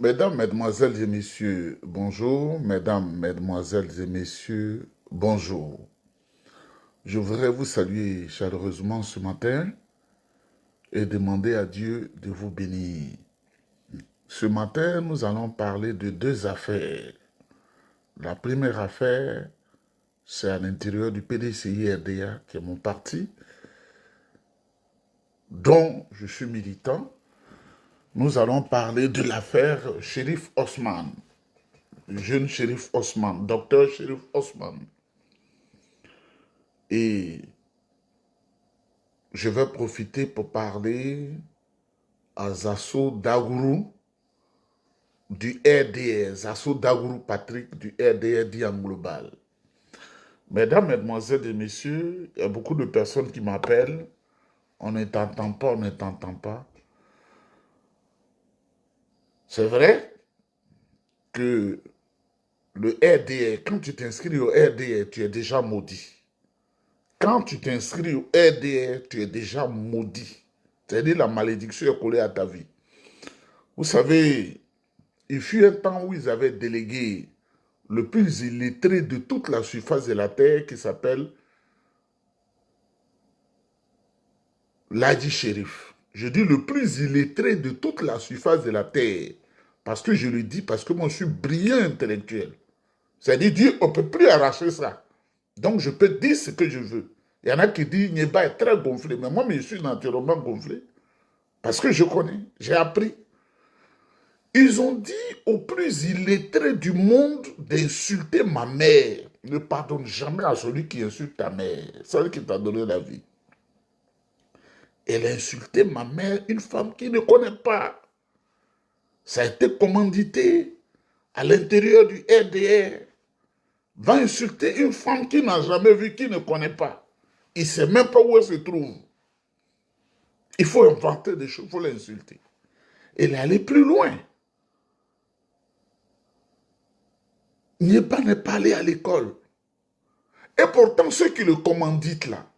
Mesdames, Mesdemoiselles et Messieurs, bonjour. Mesdames, Mesdemoiselles et Messieurs, bonjour. Je voudrais vous saluer chaleureusement ce matin et demander à Dieu de vous bénir. Ce matin, nous allons parler de deux affaires. La première affaire, c'est à l'intérieur du PDCI-RDA, qui est mon parti, dont je suis militant. Nous allons parler de l'affaire Shérif Osman, jeune Shérif Osman, docteur Shérif Osman. Et je vais profiter pour parler à Zasso Dagourou du RDR, Zasso Dagourou Patrick du RDR Diam Global. Mesdames, Mesdemoiselles et Messieurs, il y a beaucoup de personnes qui m'appellent. On ne t'entend pas, on ne t'entend pas. C'est vrai que le RDR, quand tu t'inscris au RDR, tu es déjà maudit. Quand tu t'inscris au RDR, tu es déjà maudit. C'est-à-dire la malédiction est collée à ta vie. Vous savez, il fut un temps où ils avaient délégué le plus illettré de toute la surface de la terre qui s'appelle Ladi Shérif. Je dis le plus illettré de toute la surface de la terre. Parce que je le dis, parce que moi je suis brillant intellectuel. C'est-à-dire, Dieu, on ne peut plus arracher ça. Donc je peux dire ce que je veux. Il y en a qui disent, Nieba est très gonflé. Mais moi, je suis naturellement gonflé. Parce que je connais, j'ai appris. Ils ont dit au plus illettré du monde d'insulter ma mère. Ne pardonne jamais à celui qui insulte ta mère, celui qui t'a donné la vie. Elle a insulté ma mère, une femme qui ne connaît pas. Ça a été commandité à l'intérieur du RDR. Va insulter une femme qui n'a jamais vu, qui ne connaît pas. Il ne sait même pas où elle se trouve. Il faut inventer des choses, il faut l'insulter. Elle est allée plus loin. N'est pas allé à l'école. Et pourtant, ceux qui le commanditent là,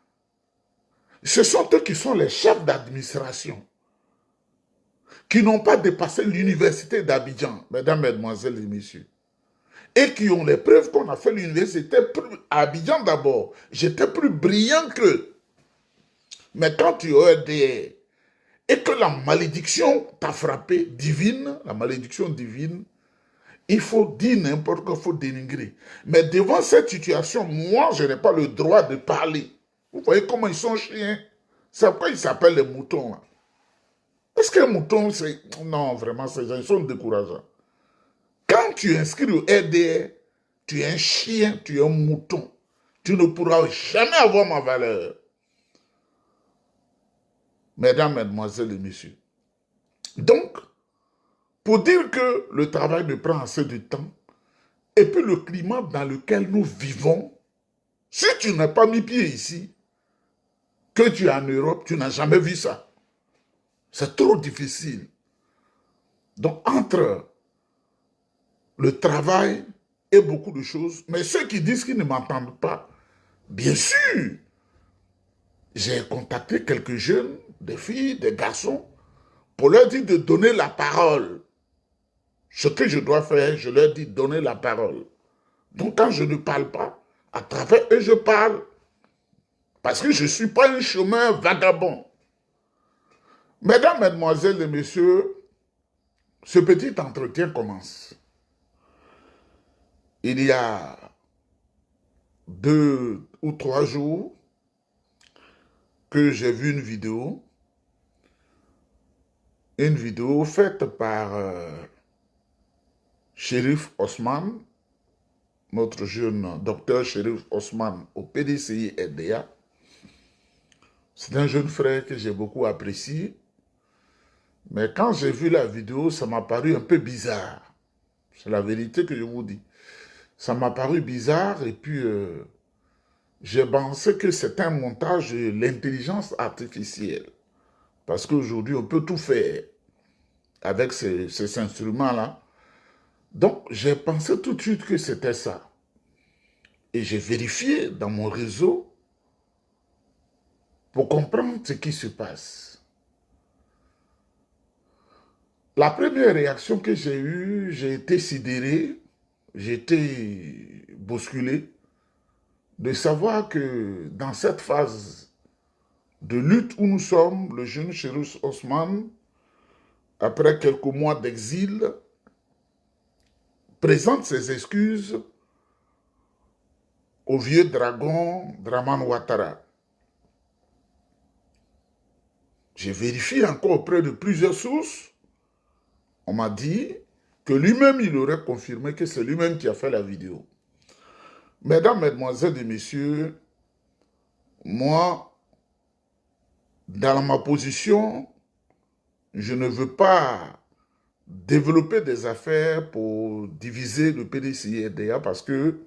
ce sont eux qui sont les chefs d'administration, qui n'ont pas dépassé l'université d'Abidjan, mesdames, mesdemoiselles et messieurs, et qui ont les preuves qu'on a fait l'université à Abidjan d'abord. J'étais plus brillant qu'eux. Mais quand tu es RDR et que la malédiction t'a frappé, divine, la malédiction divine, il faut dire n'importe quoi, il faut dénigrer. Mais devant cette situation, moi, je n'ai pas le droit de parler. Vous voyez comment ils sont chiens. C'est pourquoi ils s'appellent les moutons. Là. Est-ce qu'un mouton, c'est... Non, vraiment, ces gens, ils sont décourageants. Quand tu inscris au RDR, tu es un chien, tu es un mouton. Tu ne pourras jamais avoir ma valeur. Mesdames, Mesdemoiselles et Messieurs. Donc, pour dire que le travail me prend assez de temps, et puis le climat dans lequel nous vivons, si tu n'as pas mis pied ici, que tu es en Europe, tu n'as jamais vu ça. C'est trop difficile. Donc, entre le travail et beaucoup de choses, mais ceux qui disent qu'ils ne m'entendent pas, bien sûr, j'ai contacté quelques jeunes, des filles, des garçons, pour leur dire de donner la parole. Ce que je dois faire, je leur dis donner la parole. Donc quand je ne parle pas, à travers eux, je parle. Parce que je ne suis pas un chemin vagabond. Mesdames, Mesdemoiselles et Messieurs, ce petit entretien commence. Il y a 2 ou 3 jours que j'ai vu une vidéo faite par Shérif Osman, notre jeune docteur Shérif Osman au PDCI RDA. C'est un jeune frère que j'ai beaucoup apprécié. Mais quand j'ai vu la vidéo, ça m'a paru un peu bizarre. C'est la vérité que je vous dis. Ça m'a paru bizarre et puis j'ai pensé que c'est un montage de l'intelligence artificielle. Parce qu'aujourd'hui, on peut tout faire avec ces instruments-là. Donc, j'ai pensé tout de suite que c'était ça. Et j'ai vérifié dans mon réseau pour comprendre ce qui se passe. La première réaction que j'ai eue, j'ai été sidéré, j'ai été bousculé de savoir que dans cette phase de lutte où nous sommes, le jeune Chérus Osman, après quelques mois d'exil, présente ses excuses au vieux dragon Draman Ouattara. J'ai vérifié encore auprès de plusieurs sources. On m'a dit que lui-même, il aurait confirmé que c'est lui-même qui a fait la vidéo. Mesdames, Mesdemoiselles et Messieurs, moi, dans ma position, je ne veux pas développer des affaires pour diviser le PDCI-RDA parce que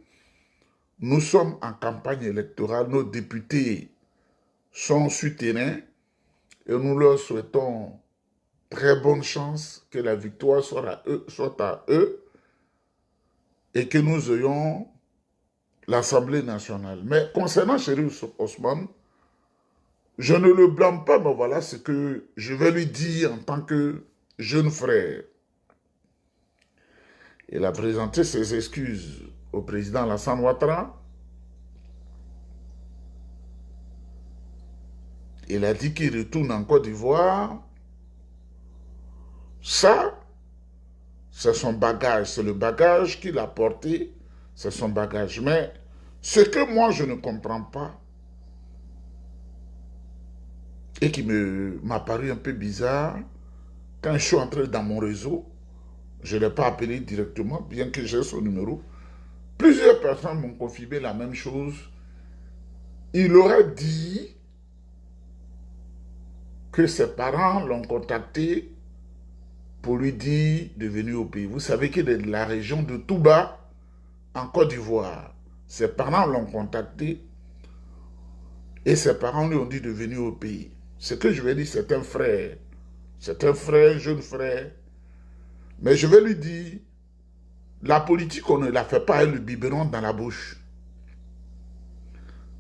nous sommes en campagne électorale, nos députés sont sur terrain et nous leur souhaitons très bonne chance, que la victoire soit à eux et que nous ayons l'Assemblée nationale. Mais concernant Chérif Osman, je ne le blâme pas, mais voilà ce que je vais lui dire en tant que jeune frère. Il a présenté ses excuses au président Alassane Ouattara. Il a dit qu'il retourne en Côte d'Ivoire. Ça, c'est son bagage, c'est le bagage qu'il a porté, c'est son bagage. Mais ce que moi je ne comprends pas, et qui m'a paru un peu bizarre, quand je suis entré dans mon réseau, je ne l'ai pas appelé directement, bien que j'ai son numéro, plusieurs personnes m'ont confirmé la même chose. Il aurait dit que ses parents l'ont contacté pour lui dire de venir au pays. Vous savez qu'il est de la région de Touba, en Côte d'Ivoire. Ses parents l'ont contacté et ses parents lui ont dit de venir au pays. Ce que je vais dire, c'est un frère. C'est un frère, jeune frère. Mais je vais lui dire, la politique, on ne la fait pas avec le biberon dans la bouche.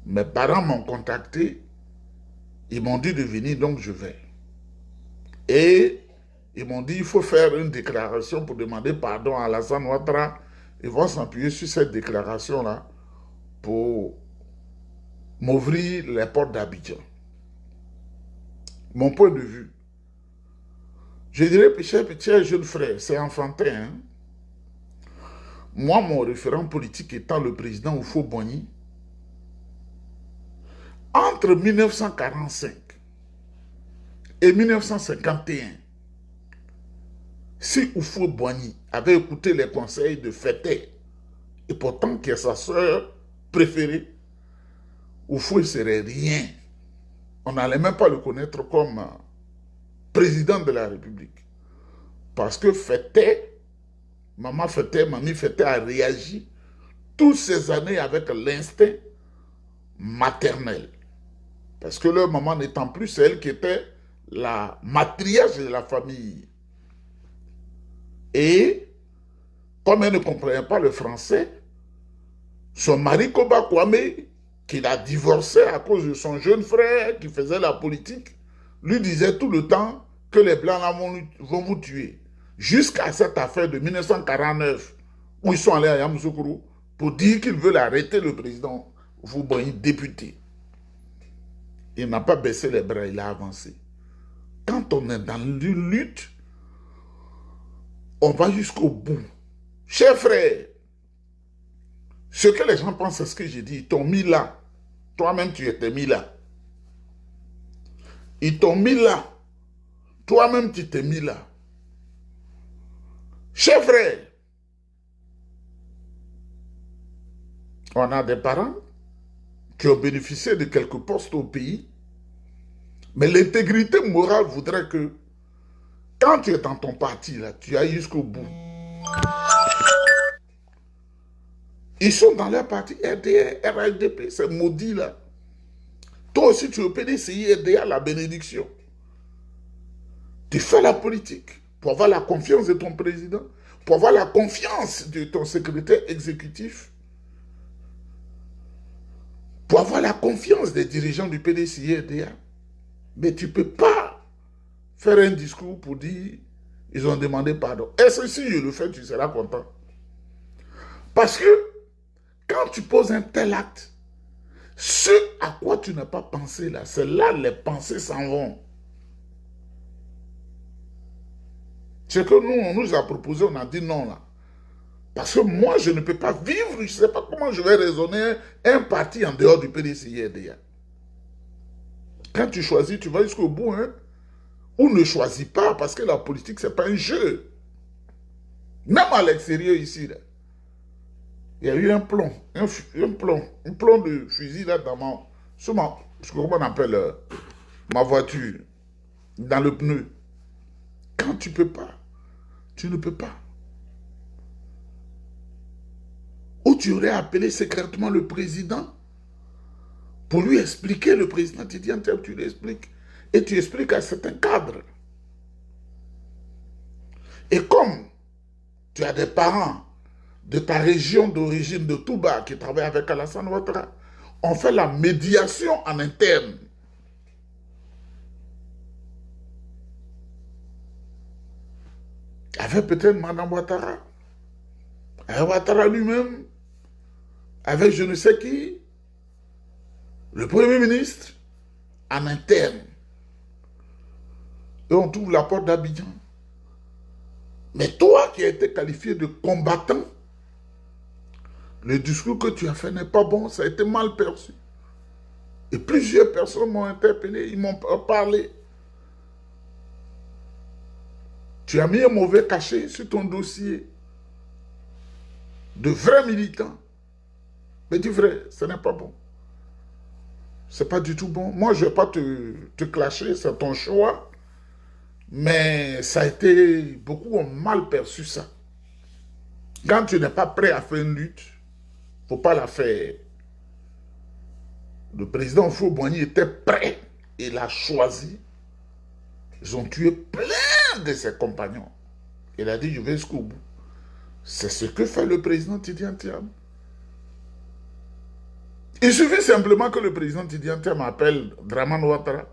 Mes parents m'ont contacté, ils m'ont dit de venir, donc je vais. Et ils m'ont dit, il faut faire une déclaration pour demander pardon à Alassane Ouattara. Ils vont s'appuyer sur cette déclaration-là pour m'ouvrir les portes d'Abidjan. Mon point de vue. Je dirais, cher jeune frère, c'est enfantin. Hein? Moi, mon référent politique étant le président Houphouët-Boigny, entre 1945 et 1951, si Houphouët-Boigny avait écouté les conseils de Fété, et pourtant qui est sa sœur préférée, Houphouët serait rien. On n'allait même pas le connaître comme président de la République. Parce que Fété, mamie Fété a réagi toutes ces années avec l'instinct maternel. Parce que leur maman n'étant plus celle qui était la matriarche de la famille. Et comme elle ne comprenait pas le français, son mari Koba Kwame, qu'il a divorcé à cause de son jeune frère qui faisait la politique, lui disait tout le temps que les Blancs là vont vous tuer. Jusqu'à cette affaire de 1949, où ils sont allés à Yamoussoukro pour dire qu'ils veulent arrêter le président Houphouët-Boigny, député. Il n'a pas baissé les bras, il a avancé. Quand on est dans une lutte, on va jusqu'au bout. Chers frères, ce que les gens pensent, c'est ce que j'ai dit. Ils t'ont mis là. Toi-même, tu étais mis là. Ils t'ont mis là. Toi-même, tu t'es mis là. Chers frères, on a des parents qui ont bénéficié de quelques postes au pays, mais l'intégrité morale voudrait que quand tu es dans ton parti, là, tu ailles jusqu'au bout. Ils sont dans leur parti RDR, RHDP, c'est maudit là. Toi aussi, tu es au PDCI, RDA, la bénédiction. Tu fais la politique pour avoir la confiance de ton président, pour avoir la confiance de ton secrétaire exécutif, pour avoir la confiance des dirigeants du PDCI, RDA. Mais tu ne peux pas faire un discours pour dire Ils ont demandé pardon. Et si je le fais, tu seras content. Parce que quand tu poses un tel acte, ce à quoi tu n'as pas pensé là, c'est là les pensées s'en vont. Ce que nous, on nous a proposé, on a dit non là. Parce que moi, je ne peux pas vivre, je ne sais pas comment je vais raisonner un parti en dehors du PDCIRDA. Quand tu choisis, tu vas jusqu'au bout, hein. Ou ne choisis pas, parce que la politique, ce n'est pas un jeu. Même à l'extérieur ici, là, il y a eu un plomb de fusil là dans comment on appelle ma voiture, dans le pneu. Quand tu peux pas, tu ne peux pas. Ou tu aurais appelé secrètement le président pour lui expliquer, le président, tu dis, tu lui expliques. Et tu expliques à certains cadres. Et comme tu as des parents de ta région d'origine de Touba qui travaillent avec Alassane Ouattara, on fait la médiation en interne. Avec peut-être Madame Ouattara, avec Ouattara lui-même, avec je ne sais qui, le Premier ministre, en interne. Et on trouve la porte d'Abidjan. Mais toi qui as été qualifié de combattant, le discours que tu as fait n'est pas bon, ça a été mal perçu. Et plusieurs personnes m'ont interpellé, ils m'ont parlé. Tu as mis un mauvais cachet sur ton dossier de vrais militants. Mais dis vrai, ce n'est pas bon. C'est pas du tout bon. Moi, je ne vais pas te clasher, c'est ton choix. Mais ça a été... Beaucoup ont mal perçu ça. Quand tu n'es pas prêt à faire une lutte, il ne faut pas la faire. Le président Fouboigny était prêt. Il a choisi. Ils ont tué plein de ses compagnons. Il a dit, je vais jusqu'au bout. C'est ce que fait le président Tidiane Thiam. Il suffit simplement que le président Tidiane Thiam appelle Dramane Ouattara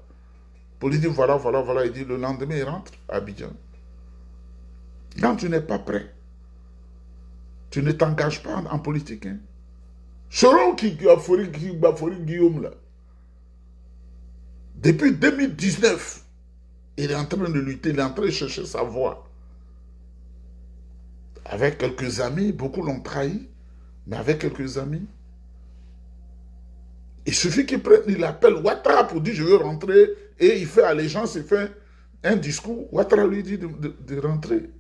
pour lui dire, voilà, voilà, voilà. Il dit, le lendemain, il rentre à Abidjan. Quand tu n'es pas prêt, tu ne t'engages pas en politique. Hein. Selon qui a fourri Guillaume, là, depuis 2019, il est en train de lutter, il est en train de chercher sa voie. Avec quelques amis, beaucoup l'ont trahi, mais avec quelques amis. Il suffit qu'il appelle Ouattara pour dire je veux rentrer et il fait allégeance, il fait un discours. Ouattara lui dit de rentrer.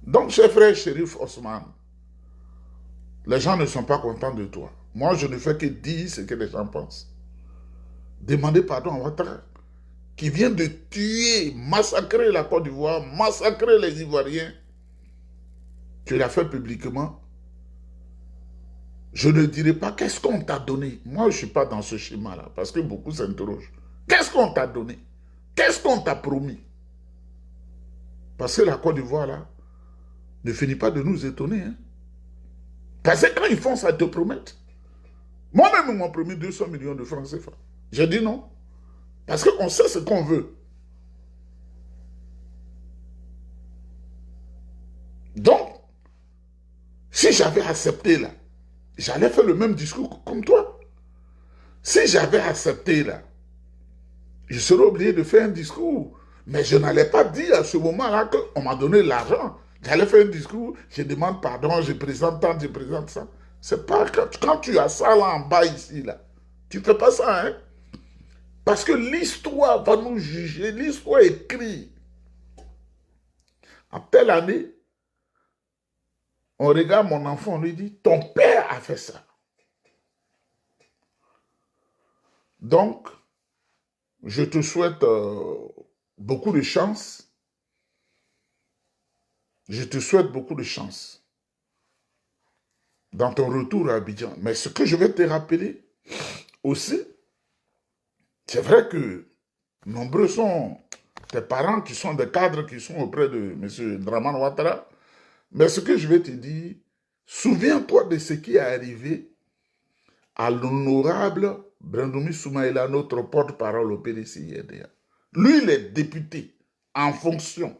Donc, cher frère Chérif Osman, les gens ne sont pas contents de toi. Moi, je ne fais que dire ce que les gens pensent. Demandez pardon à Ouattara, qui vient de tuer, massacrer la Côte d'Ivoire, massacrer les Ivoiriens. Tu l'as fait publiquement. Je ne dirai pas qu'est-ce qu'on t'a donné. Moi, je ne suis pas dans ce schéma-là, parce que beaucoup s'interrogent. Qu'est-ce qu'on t'a donné? Qu'est-ce qu'on t'a promis? Parce que la Côte d'Ivoire, là, ne finit pas de nous étonner. Hein? Parce que quand ils font ça, ils te promettent. Moi-même, ils m'ont promis 200 millions de francs CFA. J'ai dit non. Parce qu'on sait ce qu'on veut. Donc, si j'avais accepté là, j'allais faire le même discours comme toi. Si j'avais accepté là, je serais obligé de faire un discours. Mais je n'allais pas dire à ce moment-là qu'on m'a donné l'argent. J'allais faire un discours, je demande pardon, je présente tant, je présente ça. C'est pas quand tu as ça là en bas ici, là. Tu ne fais pas ça, hein? Parce que l'histoire va nous juger, l'histoire écrit. En telle année, on regarde mon enfant, on lui dit, ton père a fait ça. Donc, je te souhaite beaucoup de chance. Je te souhaite beaucoup de chance dans ton retour à Abidjan. Mais ce que je vais te rappeler aussi, c'est vrai que nombreux sont tes parents qui sont des cadres qui sont auprès de M. Dramane Ouattara. Mais ce que je vais te dire, souviens-toi de ce qui est arrivé à l'honorable Brandoumi Soumaïla, notre porte-parole au PDCIRDA. Lui, il est député en fonction.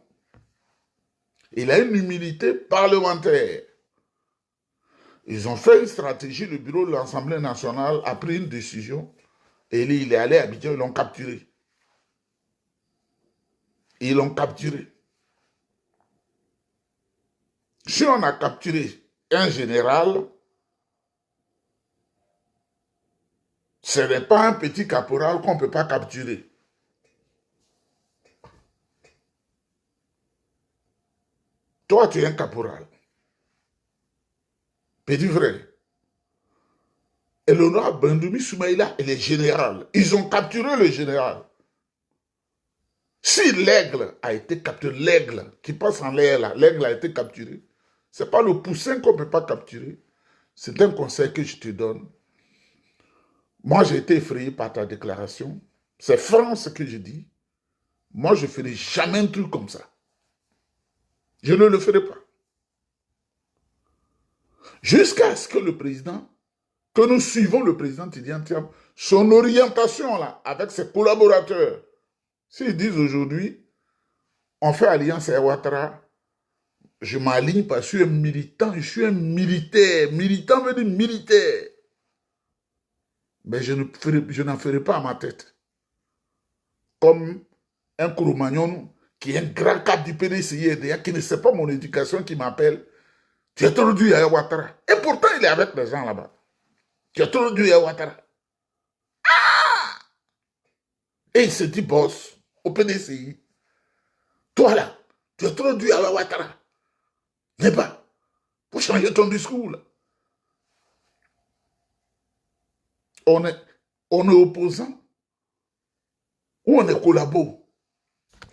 Il a une humilité parlementaire. Ils ont fait une stratégie, le bureau de l'Assemblée nationale a pris une décision, et il est allé à Abidjan, ils l'ont capturé. Ils l'ont capturé. Si on a capturé un général, ce n'est pas un petit caporal qu'on ne peut pas capturer. Toi, tu es un caporal. Petit frère. Et l'honorable Bandoumi Soumaïla, il est général. Ils ont capturé le général. Si l'aigle a été capturé, l'aigle qui passe en l'air là, l'aigle a été capturé, ce n'est pas le poussin qu'on ne peut pas capturer. C'est un conseil que je te donne. Moi, j'ai été effrayé par ta déclaration. C'est franc ce que je dis. Moi, je ne ferai jamais un truc comme ça. Je ne le ferai pas. Jusqu'à ce que le président, que nous suivons le président Tidiane Thiam, son orientation là, avec ses collaborateurs. S'ils disent aujourd'hui, on fait alliance à Ouattara, je m'aligne parce que je suis un militant, je suis un militaire. Militant veut dire militaire. Mais je n'en ferai pas à ma tête. Comme un Kouroumagnon qui est un grand cap du PDCI, qui ne sait pas mon éducation, qui m'appelle. Tu es trop dur à Ouattara. Et pourtant, il est avec les gens là-bas. Tu es trop dur à Ouattara. Et il se dit, boss, au PDCI, toi là, tu es trop dur à Ouattara. N'est pas. Pour changer ton discours là. On est opposant ou on est collabo.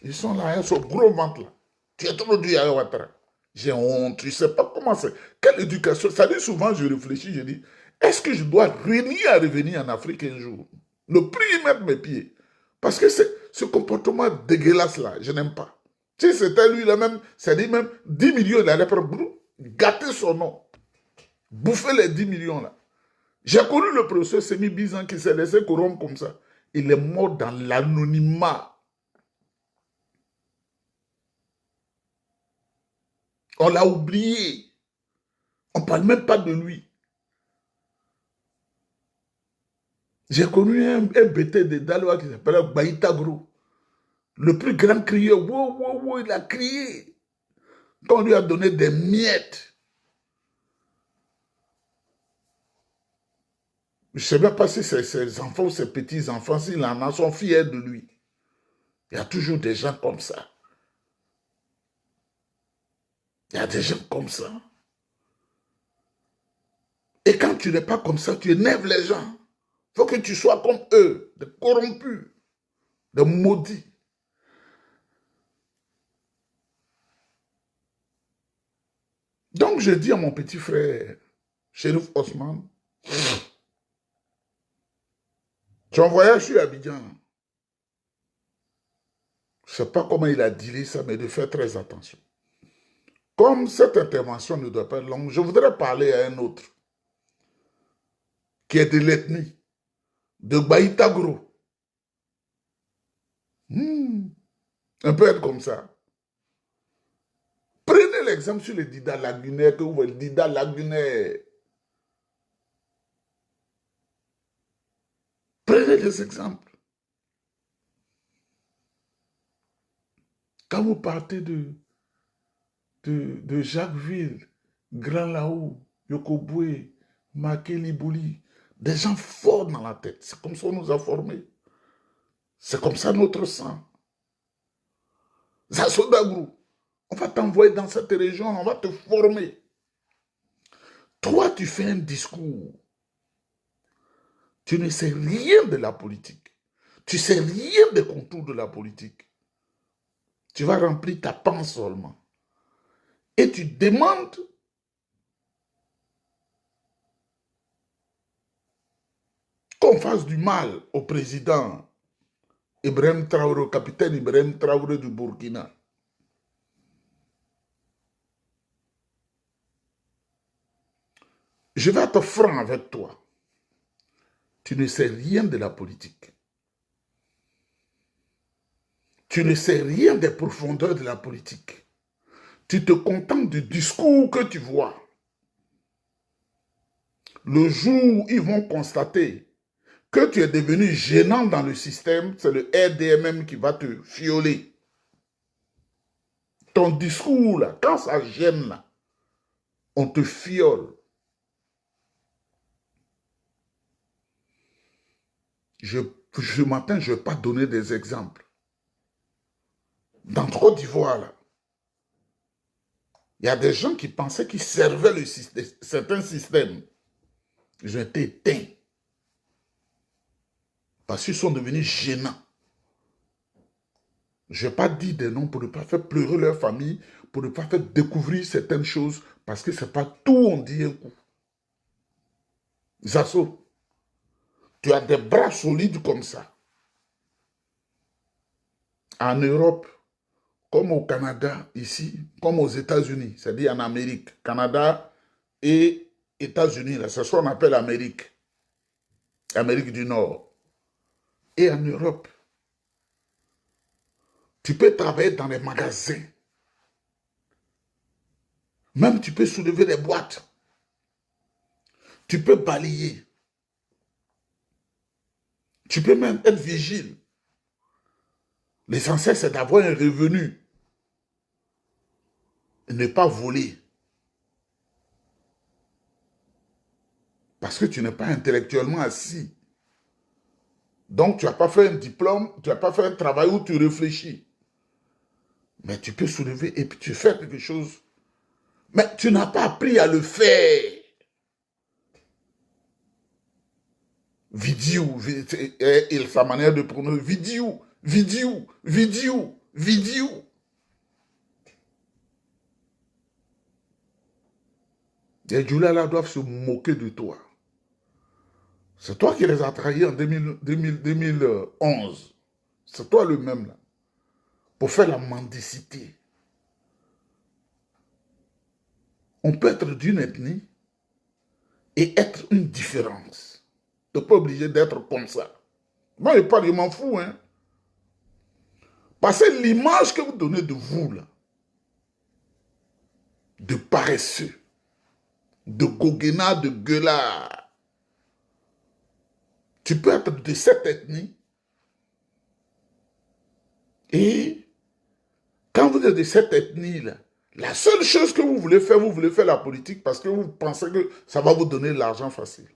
Ils sont là, ils sont gros ventre là. Tu es trop dur à Ouattara. J'ai honte, je ne sais pas comment c'est. Quelle éducation? Ça dit souvent, je réfléchis, je dis, est-ce que je dois renier à revenir en Afrique un jour? Ne plus y mettre mes pieds. Parce que ce comportement dégueulasse là, je n'aime pas. Si c'était lui là même, ça dit même 10 millions, il allait prendre, gâter son nom. Bouffer les 10 millions là. J'ai connu le professeur Semi Bizan qui s'est laissé corrompre comme ça. Il est mort dans l'anonymat. On l'a oublié. On ne parle même pas de lui. J'ai connu un BT de Daloa qui s'appelle Baïta Gros. Le plus grand crieur. Wow, wow, wow, il a crié. Quand on lui a donné des miettes. Je ne sais même pas si ses enfants ou ses petits-enfants, s'il en a, sont fiers de lui. Il y a toujours des gens comme ça. Il y a des gens comme ça. Et quand tu n'es pas comme ça, tu énerves les gens. Il faut que tu sois comme eux, des corrompus, des maudits. Donc je dis à mon petit frère, Chérif Osman, tu es en voyage sur Abidjan. Je ne sais pas comment il a dit ça, mais de faire très attention. Comme cette intervention ne doit pas être longue, je voudrais parler à un autre, qui est de l'ethnie, de Baïtagro. Un peu être comme ça. Prenez l'exemple sur le Dida Lagunaire, que vous voyez, le Dida Lagunaire. Prenez des exemples. Quand vous partez de Jacquesville, Grand Lao, Yokoboué, Makeli Bouli, des gens forts dans la tête. C'est comme ça qu'on nous a formés. C'est comme ça notre sang. Zasodagrou, on va t'envoyer dans cette région, on va te former. Toi, tu fais un discours. Tu ne sais rien de la politique. Tu ne sais rien des contours de la politique. Tu vas remplir ta panse seulement. Et tu demandes qu'on fasse du mal au président Ibrahim Traoré, au capitaine Ibrahim Traoré du Burkina. Je vais être franc avec toi. Tu ne sais rien de la politique. Tu ne sais rien des profondeurs de la politique. Tu te contentes du discours que tu vois. Le jour où ils vont constater que tu es devenu gênant dans le système, c'est le RDMM qui va te fioler. Ton discours, là, quand ça gêne, là, on te fiole. Ce matin, je ne vais pas donner des exemples. Dans Côte d'Ivoire, là, il y a des gens qui pensaient qu'ils servaient le système, certains systèmes. Ils ont été éteints. Parce qu'ils sont devenus gênants. Je n'ai pas dit des noms pour ne pas faire pleurer leur famille, pour ne pas faire découvrir certaines choses, parce que ce n'est pas tout on dit un coup. Zasso, tu as des bras solides comme ça. En Europe, comme au Canada, ici, comme aux États-Unis, c'est-à-dire en Amérique, Canada et États-Unis, c'est ce qu'on appelle Amérique, Amérique du Nord. Et en Europe, tu peux travailler dans les magasins. Même tu peux soulever des boîtes. Tu peux balayer. Tu peux même être vigile. L'essentiel, c'est d'avoir un revenu. Et ne pas voler. Parce que tu n'es pas intellectuellement assis. Donc, tu n'as pas fait un diplôme, tu n'as pas fait un travail où tu réfléchis. Mais tu peux soulever et puis tu fais quelque chose. Mais tu n'as pas appris à le faire. Vidéo, et sa manière de prononcer, vidéo. Les Djoula doivent se moquer de toi. C'est toi qui les as trahis en 2011. C'est toi le même là. Pour faire la mendicité. On peut être d'une ethnie et être une différence. Tu n'es pas obligé d'être comme ça. Moi, je m'en fous. Hein. Parce que l'image que vous donnez de vous, là, de paresseux, de goguena, de gueulard, tu peux être de cette ethnie et quand vous êtes de cette ethnie-là, la seule chose que vous voulez faire la politique parce que vous pensez que ça va vous donner de l'argent facile.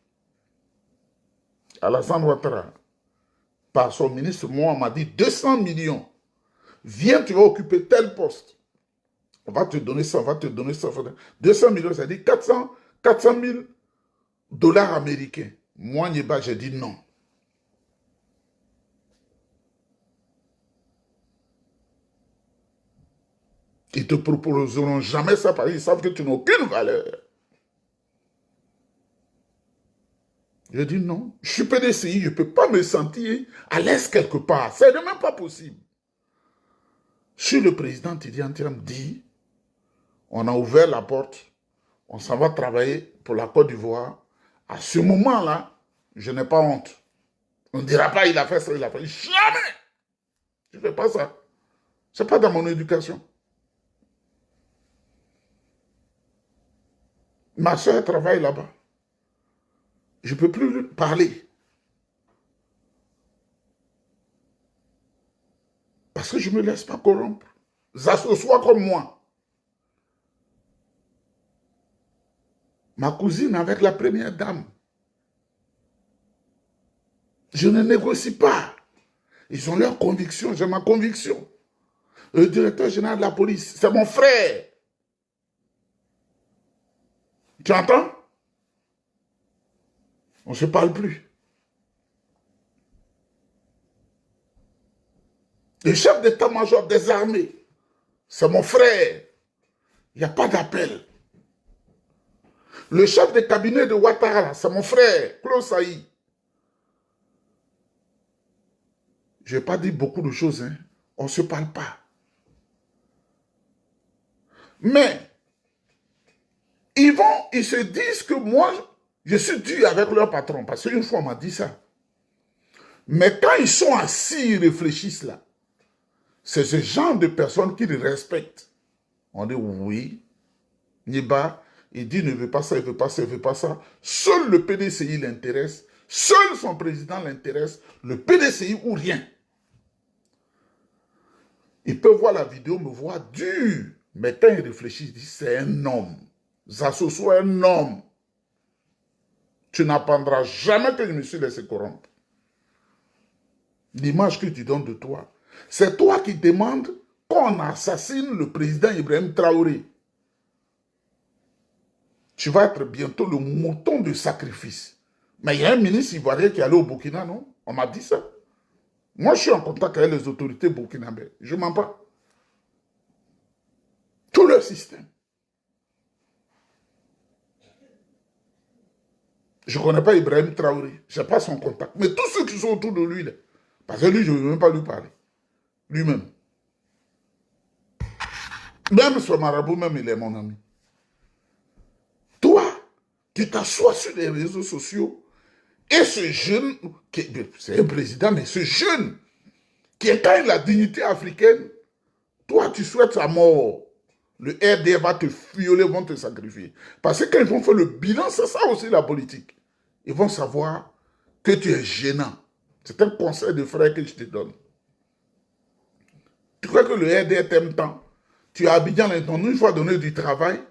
Alassane Ouattara, par son ministre, moi, on m'a dit 200 millions. Viens, tu vas occuper tel poste. On va te donner ça, on va te donner ça. 200 millions, ça dit 400 000 dollars américains. Moi, Nieba, j'ai dit non. Ils ne te proposeront jamais ça parce qu'ils savent que tu n'as aucune valeur. Je dis non, je suis PDCI, je ne peux pas me sentir à l'aise quelque part. C'est même pas possible. Je suis le président Tidiane Tiram dit, on a ouvert la porte, on s'en va travailler pour la Côte d'Ivoire. À ce moment-là, je n'ai pas honte. On ne dira pas il a fait ça, il a fait. Jamais! Je ne fais pas ça. Ce n'est pas dans mon éducation. Ma soeur travaille là-bas. Je ne peux plus lui parler. Parce que je ne me laisse pas corrompre. Soit comme moi. Ma cousine avec la première dame. Je ne négocie pas. Ils ont leur conviction, j'ai ma conviction. Le directeur général de la police, c'est mon frère. Tu entends? On ne se parle plus. Le chef d'état-major des armées, c'est mon frère. Il n'y a pas d'appel. Le chef de cabinet de Ouattara, c'est mon frère, Claude Saï. Je n'ai pas dit beaucoup de choses, hein. On ne se parle pas. Mais, ils se disent que moi, je suis dû avec leur patron. Parce qu'une fois, on m'a dit ça. Mais quand ils sont assis, ils réfléchissent là. C'est ce genre de personnes qu'ils respectent. On dit oui, Niba, il dit il ne veut pas ça, il ne veut pas ça, il ne veut pas ça. Seul le PDCI l'intéresse, seul son président l'intéresse, le PDCI ou rien. Il peut voir la vidéo, me voir dur. Mais quand il réfléchit, il dit c'est un homme. Zasoso est un homme. Tu n'apprendras jamais que je me suis laissé corrompre. L'image que tu donnes de toi, c'est toi qui demandes qu'on assassine le président Ibrahim Traoré. Tu vas être bientôt le mouton de sacrifice. Mais il y a un ministre ivoirien qui est allé au Burkina, non? On m'a dit ça. Moi, je suis en contact avec les autorités burkinabées. Je ne mens pas. Tout le système. Je ne connais pas Ibrahim Traoré. Je n'ai pas son contact. Mais tous ceux qui sont autour de lui, là, parce que lui, je ne veux même pas lui parler. Lui-même. Même ce marabout, même, il est mon ami. Toi, tu t'assois sur les réseaux sociaux et ce jeune, c'est un président, mais ce jeune qui incarne la dignité africaine, toi, tu souhaites sa mort. Le RDR va te violer, vont te sacrifier. Parce que quand ils vont faire le bilan, c'est ça aussi la politique. Ils vont savoir que tu es gênant. C'est un conseil de frère que je te donne. Tu crois que le RDR t'aime tant? Tu as Abidjan l'intention une fois donné du travail,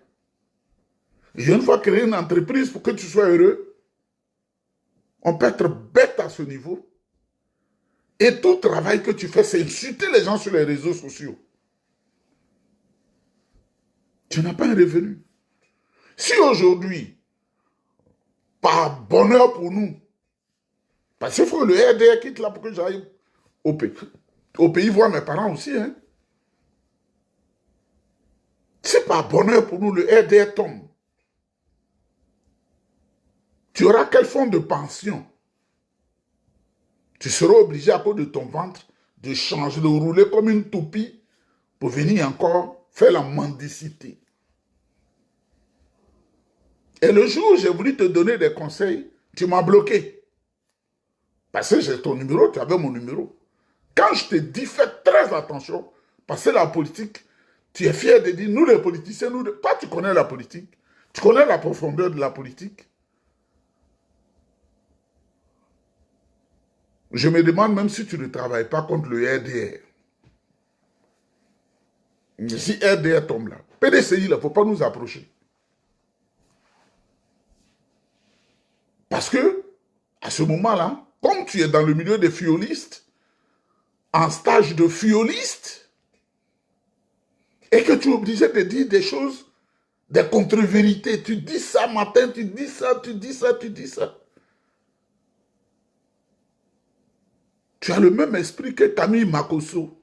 et une fois créé une entreprise pour que tu sois heureux. On peut être bête à ce niveau. Et tout travail que tu fais, c'est insulter les gens sur les réseaux sociaux. Tu n'as pas un revenu. Si aujourd'hui, par bonheur pour nous, parce qu'il faut que le RDR quitte là pour que j'aille au pays voir mes parents aussi. Hein. Si par bonheur pour nous, le RDR tombe, tu auras quel fonds de pension? Tu seras obligé à cause de ton ventre de changer, de rouler comme une toupie pour venir encore faire la mendicité. Et le jour où j'ai voulu te donner des conseils, tu m'as bloqué. Parce que j'ai ton numéro, tu avais mon numéro. Quand je te dis, fais très attention, parce que la politique, tu es fier de dire, nous les politiciens, toi tu connais la politique, tu connais la profondeur de la politique. Je me demande même si tu ne travailles pas contre le RDR. Mais si RDR tombe là, PDCI, il ne faut pas nous approcher. Parce que, à ce moment-là, comme tu es dans le milieu des fiolistes, en stage de fioliste, et que tu es obligé de dire des choses, des contre-vérités, tu dis ça matin, tu dis ça, tu dis ça, tu dis ça. Tu as le même esprit que Camille Makosso.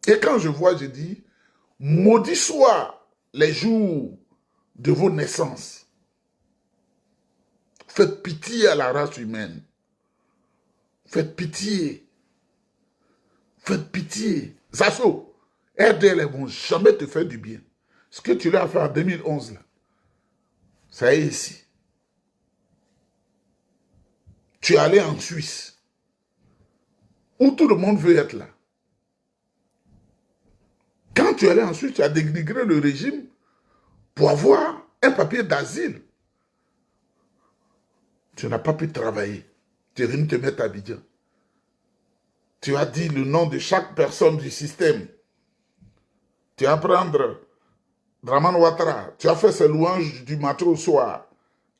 Et quand je vois, je dis, maudit soient les jours de vos naissances. Faites pitié à la race humaine. Faites pitié. Faites pitié. Zasso, RDL ne vont jamais te faire du bien. Ce que tu l'as fait en 2011, là, ça est ici. Tu es allé en Suisse, où tout le monde veut être là. Quand tu es allé en Suisse, tu as dénigré le régime pour avoir un papier d'asile. Tu n'as pas pu travailler. Tu es venu te mettre à Abidjan. Tu as dit le nom de chaque personne du système. Tu vas prendre Draman Ouattara. Tu as fait ses louanges du matin au soir.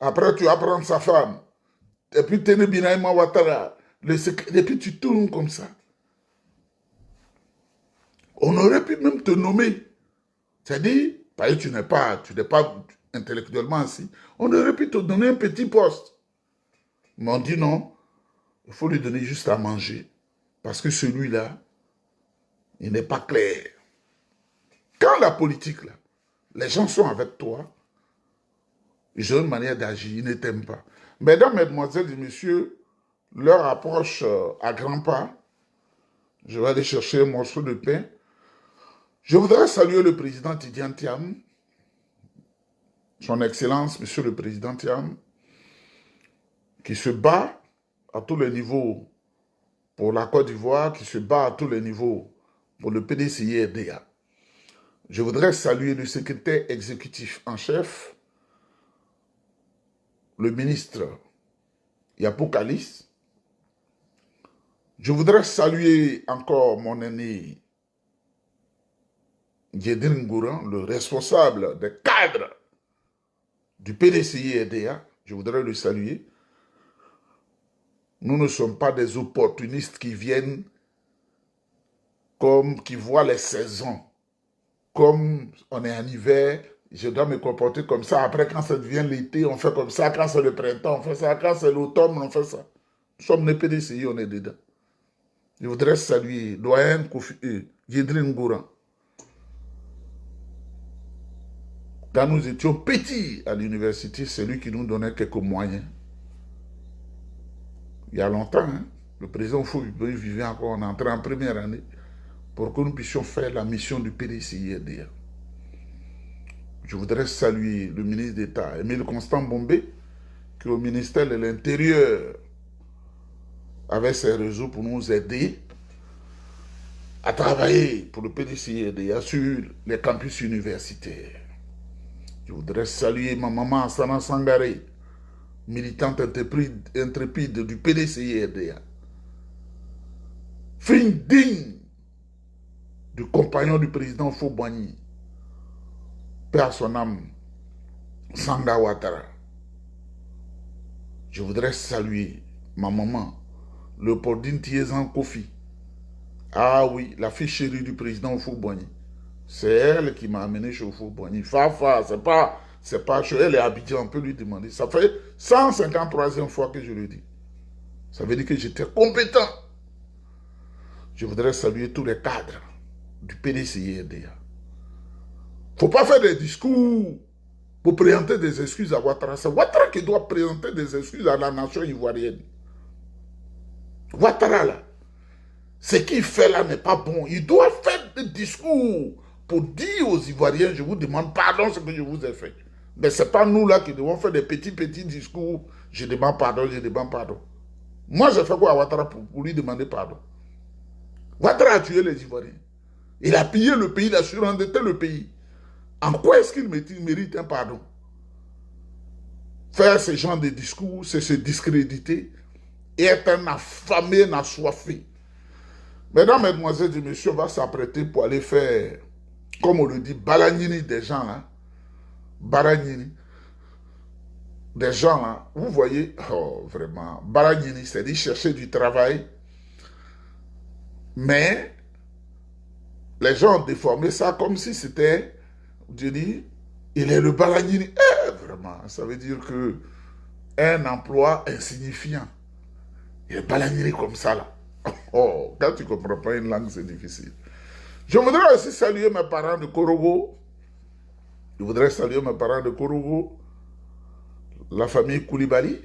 Après, tu vas prendre sa femme. Et puis, Tene Binaïma Ouattara. Et puis, tu tournes comme ça. On aurait pu même te nommer. C'est-à-dire, parce que tu n'es pas intellectuellement assis. On aurait pu te donner un petit poste. Mais on dit non, il faut lui donner juste à manger. Parce que celui-là, il n'est pas clair. Quand la politique, là, les gens sont avec toi, ils ont une manière d'agir, ils ne t'aiment pas. Mesdames, mesdemoiselles et messieurs, leur approche à grands pas. Je vais aller chercher un morceau de pain. Je voudrais saluer le président Tidiane Thiam, son Excellence, Monsieur le Président Thiam, qui se bat à tous les niveaux pour la Côte d'Ivoire qui se bat à tous les niveaux pour le PDCI-RDA. Je voudrais saluer le secrétaire exécutif en chef, le ministre Yapo Kalis. Je voudrais saluer encore mon aîné Djedrin Ngouran, le responsable des cadres du PDCI-RDA. Je voudrais le saluer. Nous ne sommes pas des opportunistes qui viennent comme qui voient les saisons. Comme on est en hiver, je dois me comporter comme ça. Après, quand ça devient l'été, on fait comme ça. Quand c'est le printemps, on fait ça. Quand c'est l'automne, on fait ça. Nous sommes les PDCI, on est dedans. Je voudrais saluer doyen Djedrin Ngouran. Quand nous étions petits à l'université, c'est lui qui nous donnait quelques moyens. Il y a longtemps, hein, le président Fouillou vivait encore, on entrait en première année, pour que nous puissions faire la mission du PDCI-RDA. Je voudrais saluer le ministre d'État, Émile Constant Bombé, qui au ministère de l'Intérieur avait ses réseaux pour nous aider à travailler pour le PDCI-RDA sur les campus universitaires. Je voudrais saluer ma maman Sana Sangaré, militante intrépide du PDCI-RDA. Fille digne du compagnon du président Fobani, père son âme, Sanga Ouattara. Je voudrais saluer ma maman, Léopoldine Tiezan Kofi. Ah oui, la fille chérie du président Fobani. C'est elle qui m'a amené chez Fobani. Fafa, c'est pas chez elle, est Abidjan, on peut lui demander. Ça fait 153e fois que je le dis. Ça veut dire que j'étais compétent. Je voudrais saluer tous les cadres du PDCI-RDA. Il ne faut pas faire des discours pour présenter des excuses à Ouattara. C'est Ouattara qui doit présenter des excuses à la nation ivoirienne. Ouattara, là, ce qu'il fait là n'est pas bon. Il doit faire des discours pour dire aux Ivoiriens, je vous demande pardon ce que je vous ai fait. Mais ce n'est pas nous là qui devons faire des petits discours. Je demande pardon, je demande pardon. Moi, j'ai fait quoi à Ouattara pour lui demander pardon? Ouattara a tué les Ivoiriens. Il a pillé le pays, il a surendetté le pays. En quoi est-ce qu'il mérite un pardon? Faire ce genre de discours, c'est se discréditer et être un affamé, un assoiffé. Mesdames, mesdemoiselles et messieurs, on va s'apprêter pour aller faire, comme on le dit, balagnini des gens là. Balagnini. Des gens là. Vous voyez, oh vraiment, balagnini, c'est-à-dire chercher du travail. Mais les gens ont déformé ça comme si c'était, je dis, il est le balagnini. Vraiment, ça veut dire que un emploi insignifiant. Il est balagnini comme ça là. Oh, quand tu ne comprends pas une langue, c'est difficile. Je voudrais aussi saluer mes parents de Korogo. Je voudrais saluer mes parents de Korogo, la famille Koulibaly,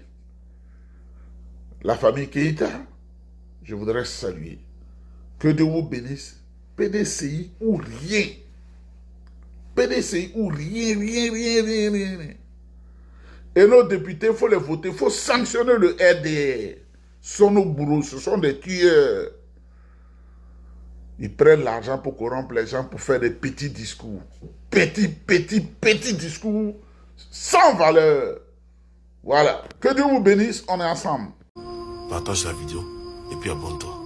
la famille Keïta. Je voudrais saluer. Que Dieu vous bénisse. PDCI ou rien. PDCI ou rien, rien. Et nos députés, il faut les voter, il faut sanctionner le RDR. Ce sont nos bourreaux, ce sont des tueurs. Ils prennent l'argent pour corrompre les gens, pour faire des petits discours. Petits discours sans valeur. Voilà. Que Dieu vous bénisse, on est ensemble. Partage la vidéo et puis abonne-toi.